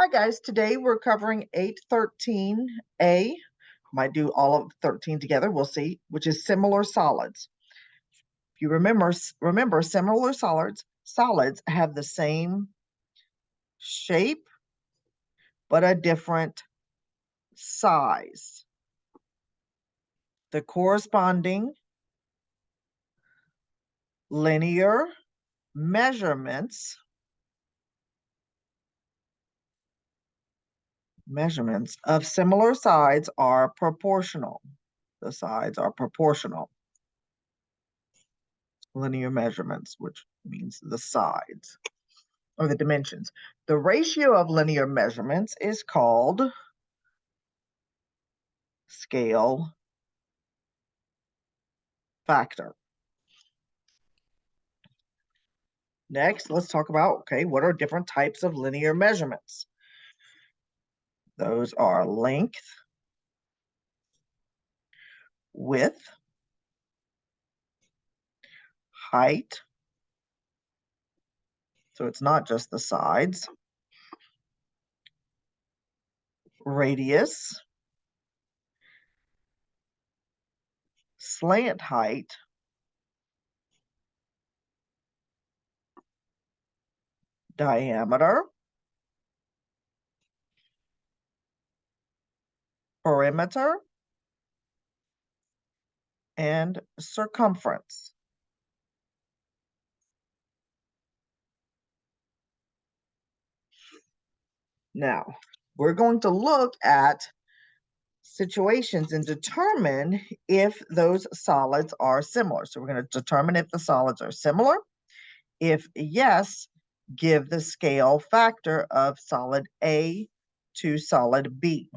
Hi guys, today we're covering 813A. Might do all of 13 together, we'll see, which is similar solids. If you remember similar solids have the same shape, but a different size. The corresponding linear measurements of similar sides are proportional. The sides are proportional. Linear measurements, which means the sides or the dimensions. The ratio of linear measurements is called scale factor. Next, let's talk about, what are different types of linear measurements? Those are length, width, height. So it's not just the sides. Radius, slant height, diameter, perimeter, and circumference. Now, we're going to look at situations and determine if those solids are similar. So we're going to determine if the solids are similar. If yes, give the scale factor of solid A to solid B.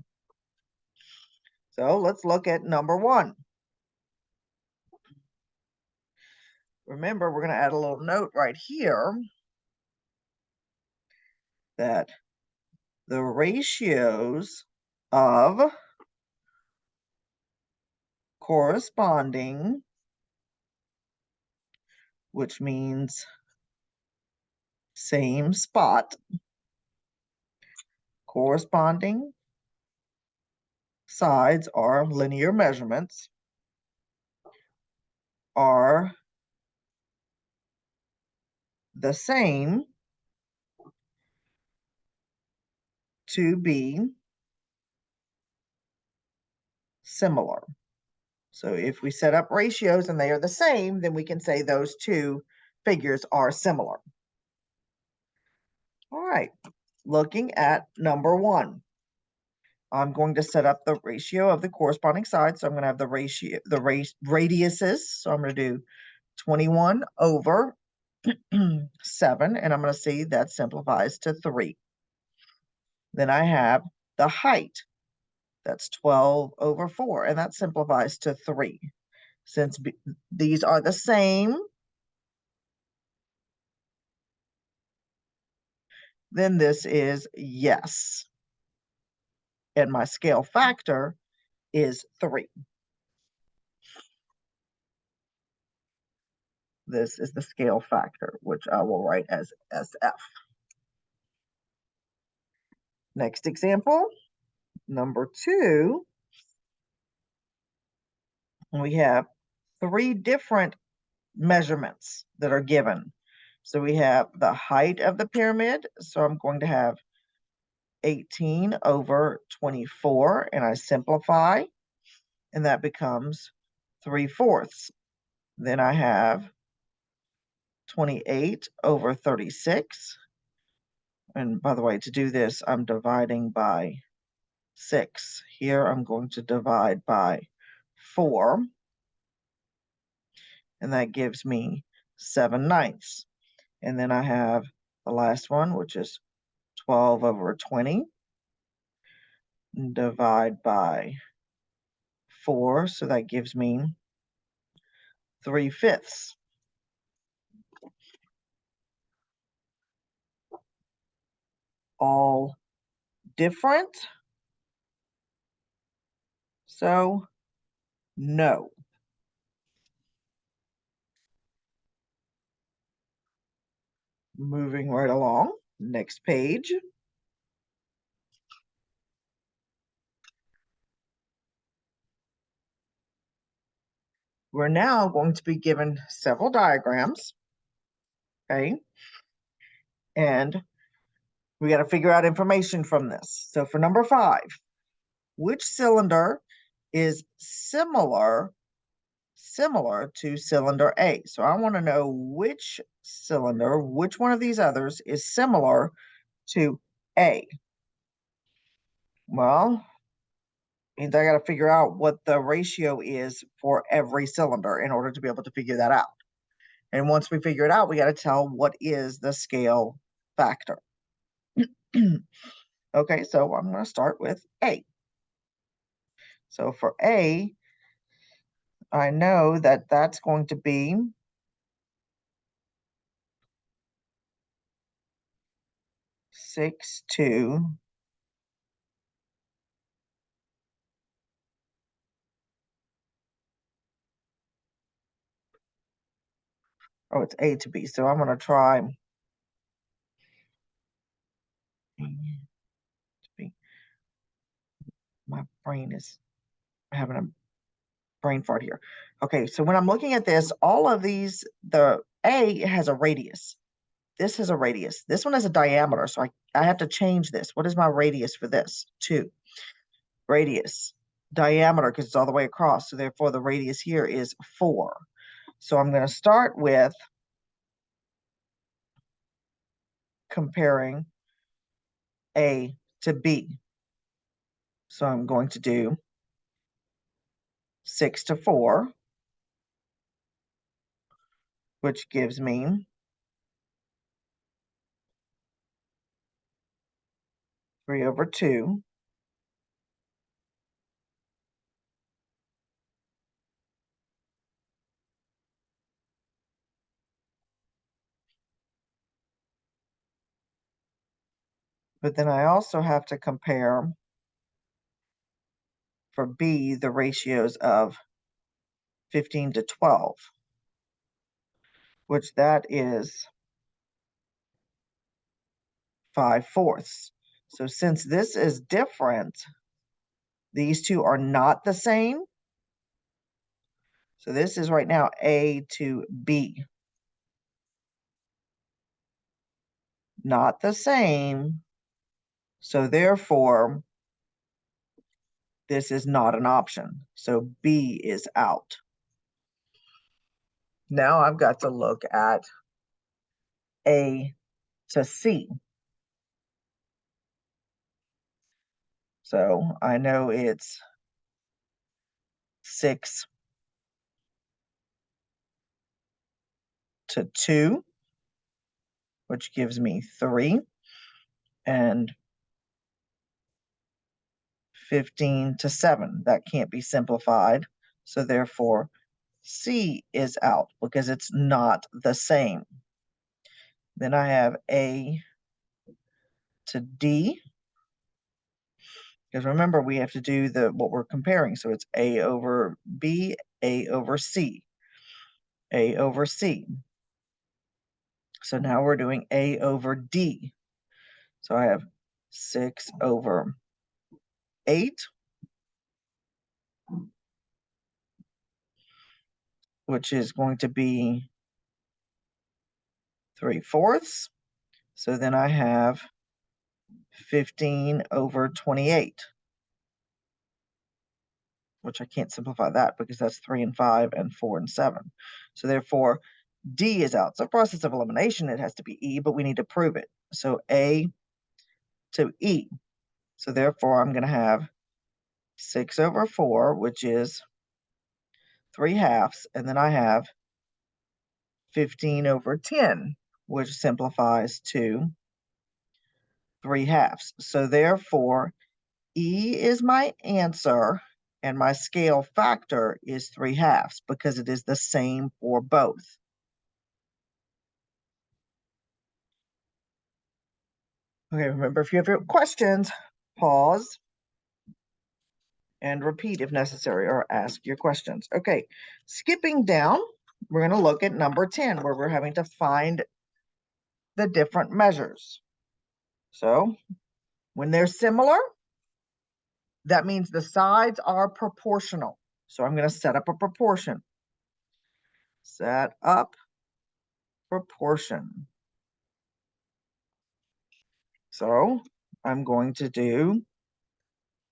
So let's look at number one. Remember, we're going to add a little note right here that the ratios of corresponding, which means same spot, corresponding sides are linear measurements, are the same to be similar. So if we set up ratios and they are the same, then we can say those two figures are similar. All right, looking at number one. I'm going to set up the ratio of the corresponding sides. So I'm going to have the ratio, radiuses. So I'm going to do 21 over 7, and I'm going to see that simplifies to 3. Then I have the height. That's 12 over 4, and that simplifies to 3. Since these are the same, then this is yes. And my scale factor is 3. This is the scale factor, which I will write as SF. Next example, number 2. We have 3 different measurements that are given. So we have the height of the pyramid. So I'm going to have 18 over 24, and I simplify, and that becomes 3/4. Then I have 28 over 36. And by the way, to do this, I'm dividing by 6. Here I'm going to divide by 4. And that gives me 7/9. And then I have the last one, which is 12 over 20. Divide by 4. So that gives me 3/5. All different? So no. Moving right along, next page. We're now going to be given several diagrams, okay? And we got to figure out information from this. So for number 5, which cylinder is similar to cylinder A? So I want to know which cylinder, which one of these others is similar to A. Well, means I got to figure out what the ratio is for every cylinder in order to be able to figure that out. And once we figure it out, we got to tell what is the scale factor. Okay, so I'm going to start with A. So for A, I know that that's going to be 6/2 oh, it's A to B. So I'm going to try A to B. My brain is having a brain fart here. Okay, so when I'm looking at this, all of these, the A has a radius. This has a radius. This one has a diameter, so I have to change this. What is my radius for this? 2. Radius. Diameter, because it's all the way across, so therefore the radius here is 4. So I'm going to start with comparing A to B. So I'm going to do 6/4, which gives me 3/2. But then I also have to compare for B the ratios of 15/12, which that is 5/4. So since this is different, these two are not the same. So this is right now A to B. Not the same. So therefore, this is not an option. So B is out. Now I've got to look at A to C. So I know it's 6/2, which gives me 3, and 15/7. That can't be simplified. So therefore, C is out because it's not the same. Then I have A to D. Because remember, we have to do what we're comparing. So it's A over B, A over C, A over C. So now we're doing A over D. So I have 6/8, which is going to be 3/4. So then I have 15/28, which I can't simplify that because that's 3 and 5 and 4 and 7. So therefore, D is out. So process of elimination, it has to be E, but we need to prove it. So A to E. So therefore, I'm going to have 6/4, which is 3/2, and then I have 15/10, which simplifies to 3/2. So therefore, E is my answer, and my scale factor is 3/2 because it is the same for both. Okay, remember, if you have your questions, pause and repeat if necessary, or ask your questions. Okay, skipping down, we're going to look at number 10, where we're having to find the different measures. So when they're similar, that means the sides are proportional. So I'm going to set up a proportion. Set up proportion. So I'm going to do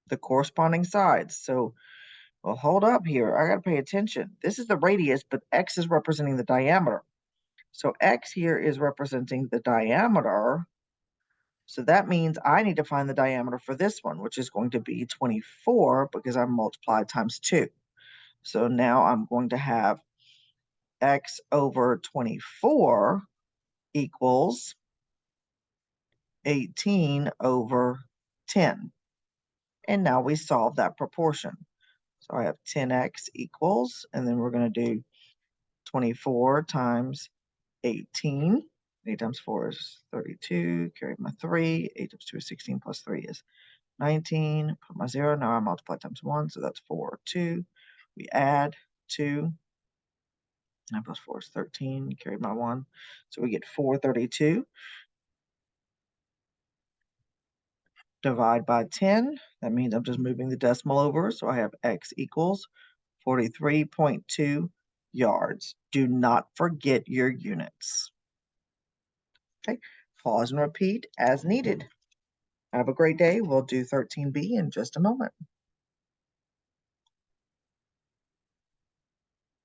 the corresponding sides. So, well, hold up here. I got to pay attention. This is the radius, but X is representing the diameter. So X here is representing the diameter. So that means I need to find the diameter for this one, which is going to be 24 because I multiplied times 2. So now I'm going to have X over 24 equals 18 over 10. And now we solve that proportion. So I have 10x equals, and then we're going to do 24 times 18. 8 times 4 is 32. Carry my 3. 8 times 2 is 16 plus 3 is 19. Put my 0. Now I multiply times 1, so that's 4, 2. We add 2. 9 plus 4 is 13. Carry my 1. So we get 432. Divide by 10. That means I'm just moving the decimal over. So I have x equals 43.2 yards. Do not forget your units. Okay, pause and repeat as needed. Have a great day. We'll do 13B in just a moment.